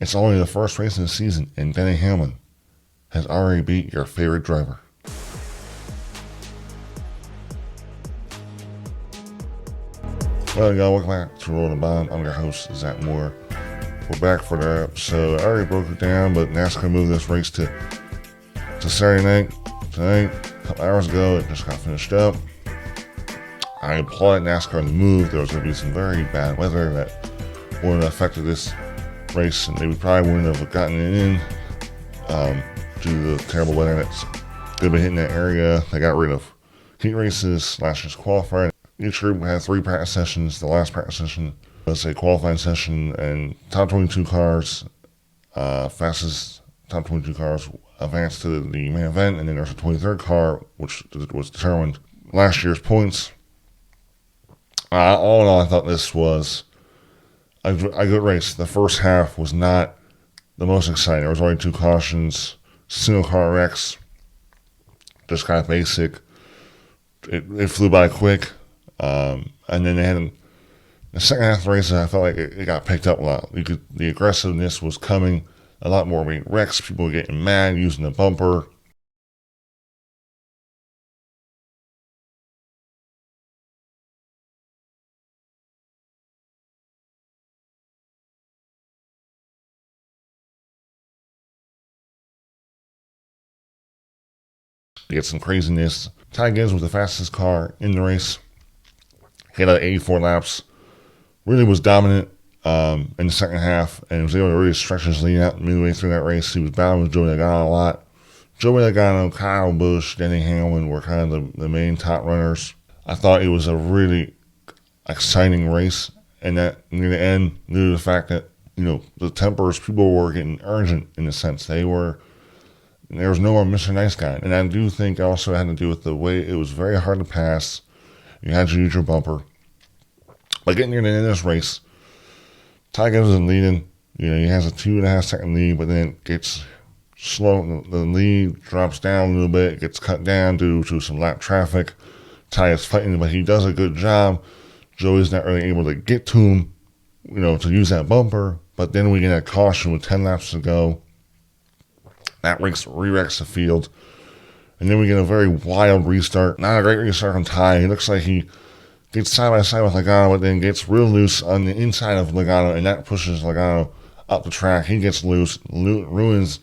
It's only the first race of the season, and Denny Hamlin has already beat your favorite driver. Well, y'all, welcome back to Rolling Bond. I'm your host, Zach Moore. We're back for the episode. I already broke it down, but NASCAR moved this race to Saturday night. Tonight, a couple hours ago, it just got finished up. I applaud NASCAR on the move. There was going to be some very bad weather that would have affected this race, and they probably wouldn't have gotten it in due to the terrible weather that's going to be hitting that area. They got rid of heat races last year's qualifying. Each group had 3 practice sessions. The last practice session was a qualifying session, and top 22 cars, fastest top 22 cars advanced to the main event, and then there's a 23rd car, which was determined last year's points. All in all, I thought this was a good race. The first half was not the most exciting. There was only 2 cautions, single car wrecks, just kind of basic. It flew by quick. And then they had the second half of the race, I felt like it got picked up a lot. The aggressiveness was coming, a lot more wrecks, people were getting mad, using the bumper. You get some craziness. Ty Gibbs was the fastest car in the race. He had 84 laps. Really was dominant in the second half, and was able to really stretch his lead out midway through that race. He was battling with Joey Logano a lot. Joey Logano, Kyle Busch, Denny Hamlin were kind of the main top runners. I thought it was a really exciting race, and that near the end, due to the fact that the tempers, people were getting urgent in a sense. There was no more Mr. Nice Guy, and I do think also had to do with the way it was very hard to pass. You had to use your bumper. But getting near the end of this race, Ty Gibbs is leading. He has a 2.5 second lead, but then it gets slow. The lead drops down a little bit, gets cut down due to some lap traffic. Ty is fighting, but he does a good job. Joey's not really able to get to him, to use that bumper. But then we get a caution with 10 laps to go. That re-wrecks the field. And then we get a very wild restart. Not a great restart from Ty. He looks like he gets side by side with Logano, but then gets real loose on the inside of Logano, and that pushes Logano up the track. He gets loose, ruins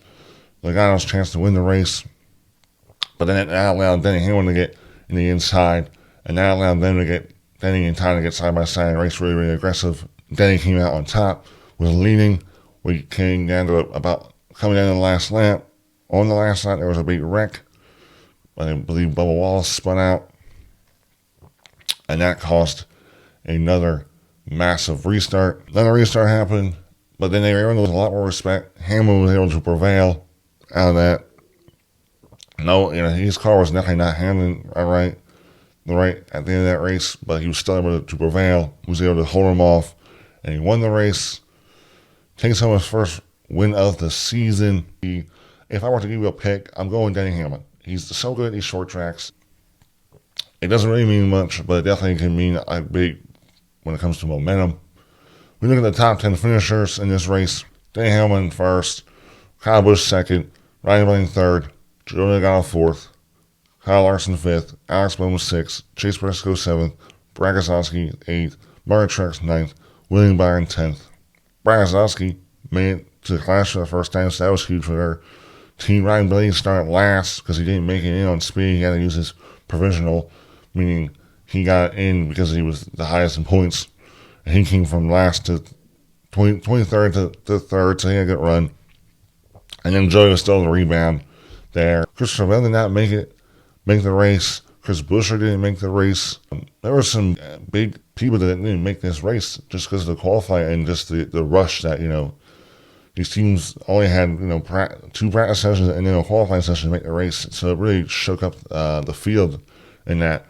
Logano's chance to win the race. But then that allowed Denny Hamlin to get in the inside, and that allowed them to get Denny and Ty to get side by side and race really, really aggressive. Denny came out on top, was leading. We came down to about coming down to the last lap. On the last lap, there was a big wreck. I believe Bubba Wallace spun out, and that caused another massive restart. Another restart happened, but then everyone was a lot more respect. Hamlin was able to prevail out of that. No, his car was definitely not handling right at the end of that race, but he was still able to prevail. He was able to hold him off, and he won the race. Takes home his first win of the season. If I were to give you a pick, I'm going Denny Hamlin. He's so good at these short tracks. It doesn't really mean much, but it definitely can mean a big when it comes to momentum. We look at the top 10 finishers in this race. Denny Hamlin first, Kyle Busch second, Ryan Blaney third, Joey Logano fourth, Kyle Larson fifth, Alex Bowman sixth, Chase Briscoe seventh, Brad Keselowski eighth, Martin Truex ninth, William Byron 10th. Brad Keselowski made it to the clash for the first time, so that was huge for her. Team Ryan Blaney started last because he didn't make it in on speed. He had to use his provisional, meaning he got in because he was the highest in points. And he came from last to 23rd to 3rd, so he had a good run. And then Joey was still the rebound there. Christopher Bell did not make the race. Chris Buescher didn't make the race. There were some big people that didn't make this race just because of the qualifying and just the rush that, these teams only had 2 practice sessions and then a qualifying session to make the race, so it really shook up the field in that.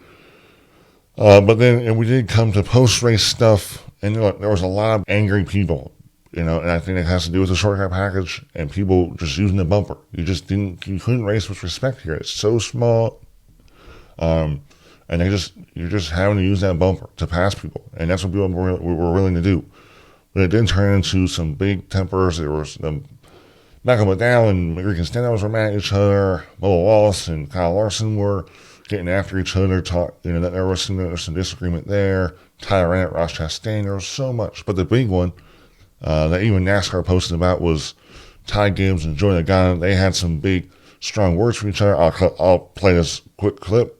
But then we did come to post-race stuff, and there was a lot of angry people, and I think it has to do with the short track package and people just using the bumper. You couldn't race with respect here. It's so small, and you're just having to use that bumper to pass people, and that's what people were willing to do. But it did turn into some big tempers. There was Michael McDowell and Ricky Stenhouse were mad at each other. Bubba Wallace and Kyle Larson were getting after each other. That there was some disagreement there. Tyler Annett, Ross Chastain. There was so much. But the big one that even NASCAR posted about was Ty Gibbs and Joey Logano. They had some big, strong words for each other. I'll play this quick clip.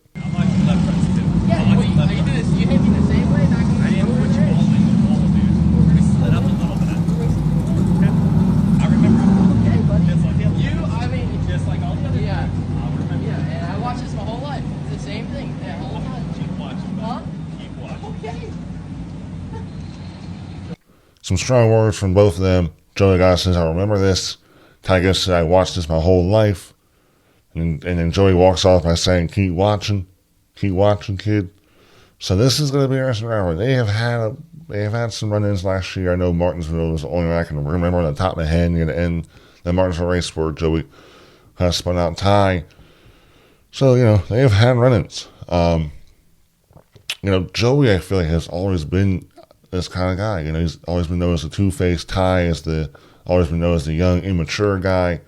Some strong words from both of them. Joey Logano says, I remember this. Ty Gibbs said, I watched this my whole life. And then Joey walks off by saying, keep watching, kid. So this is going to be interesting rivalry. They have had some run-ins last year. I know Martinsville was the only one I can remember on the top of my head near the end. The Martinsville race where Joey kind of spun out Ty. So, they have had run-ins. Joey, I feel like, has always been this kind of guy. He's always been known as the two-faced. Ty is always been known as the young, immature guy.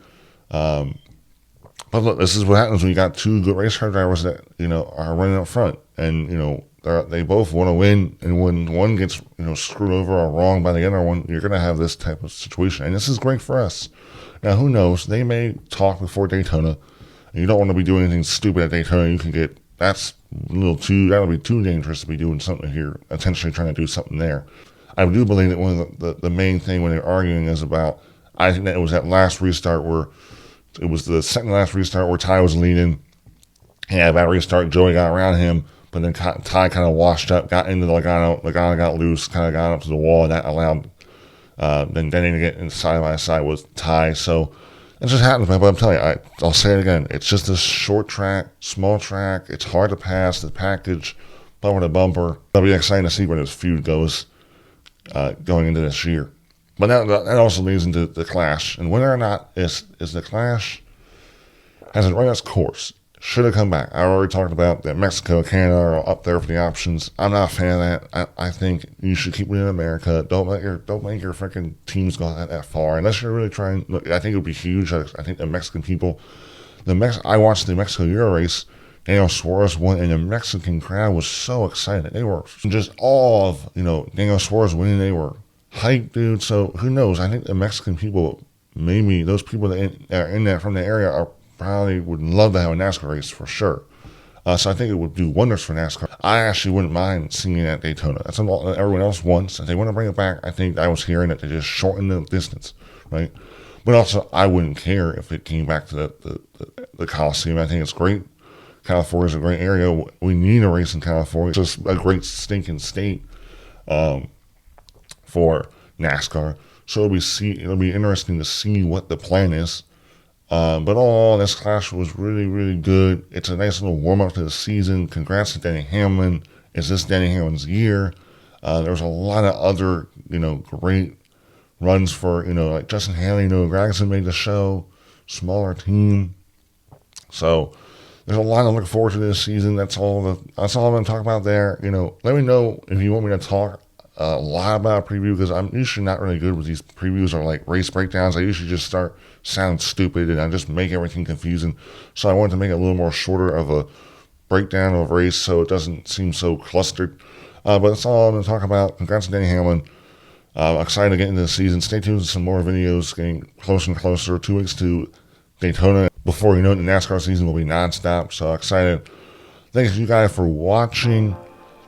But look, this is what happens when you got two good race car drivers that, are running up front. And, they both want to win. And when one gets, screwed over or wrong by the other one, you're going to have this type of situation. And this is great for us. Now, who knows? They may talk before Daytona. And you don't want to be doing anything stupid at Daytona. That'll be too dangerous to be doing something here, intentionally trying to do something there. I do believe that one of the main thing when they're arguing is about, I think that it was that last restart where, it was the second last restart where Ty was leading. He had a bad restart, Joey got around him, but then Ty kind of washed up, got into the Logano got loose, kind of got up to the wall, and that allowed then Denny to get in side by side with Ty. So it just happens, man. But I'm telling you, I'll say it again. It's just a short track, small track. It's hard to pass. The package, bumper to bumper. It'll be exciting to see where this feud goes going into this year. But that also leads into the Clash. And whether or not is the Clash, has it run its course? Should have come back. I already talked about that Mexico, Canada are up there for the options. I'm not a fan of that. I think you should keep it in America. Don't make your freaking teams go that far. Unless you're really trying. Look, I think it would be huge. I think the Mexican people, I watched the Mexico Euro race. Daniel Suarez won, and the Mexican crowd was so excited. They were just all of Daniel Suarez winning. They were hyped, dude. So who knows? I think the Mexican people, maybe those people that are in that from the area, probably would love to have a NASCAR race for sure. So I think it would do wonders for NASCAR. I actually wouldn't mind seeing it at Daytona. That's what everyone else wants. If they want to bring it back, I think I was hearing that they just shorten the distance, right? But also, I wouldn't care if it came back to the Coliseum. I think it's great. California is a great area. We need a race in California. It's just a great stinking state for NASCAR. So it'll be interesting to see what the plan is. But all this Clash was really, really good. It's a nice little warm-up to the season. Congrats to Denny Hamlin. Is this Denny Hamlin's year? There's a lot of other, great runs for, like Justin Haley, Gregson made the show. Smaller team. So there's a lot to look forward to this season. That's all I'm going to talk about there. Let me know if you want me to talk a lot about a preview, because I'm usually not really good with these previews or like race breakdowns. I usually just sound stupid and I just make everything confusing. So I wanted to make it a little more shorter of a breakdown of a race so it doesn't seem so clustered. But that's all I'm going to talk about. Congrats to Denny Hamlin. Excited to get into the season. Stay tuned to some more videos getting closer and closer. 2 weeks to Daytona. Before you know it, the NASCAR season will be nonstop. So excited. Thanks you guys for watching.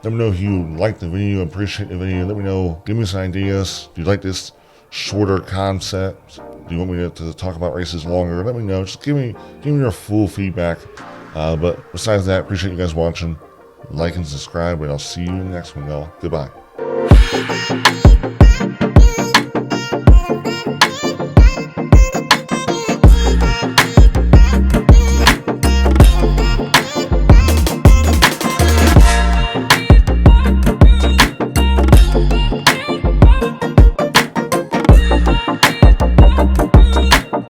Let me know if you liked the video, appreciate the video. Let me know, give me some ideas. Do you like this shorter concept? Do you want me to talk about races longer? Let me know. Just give me your full feedback. But besides that, appreciate you guys watching. Like and subscribe, and I'll see you in the next one, y'all. Goodbye.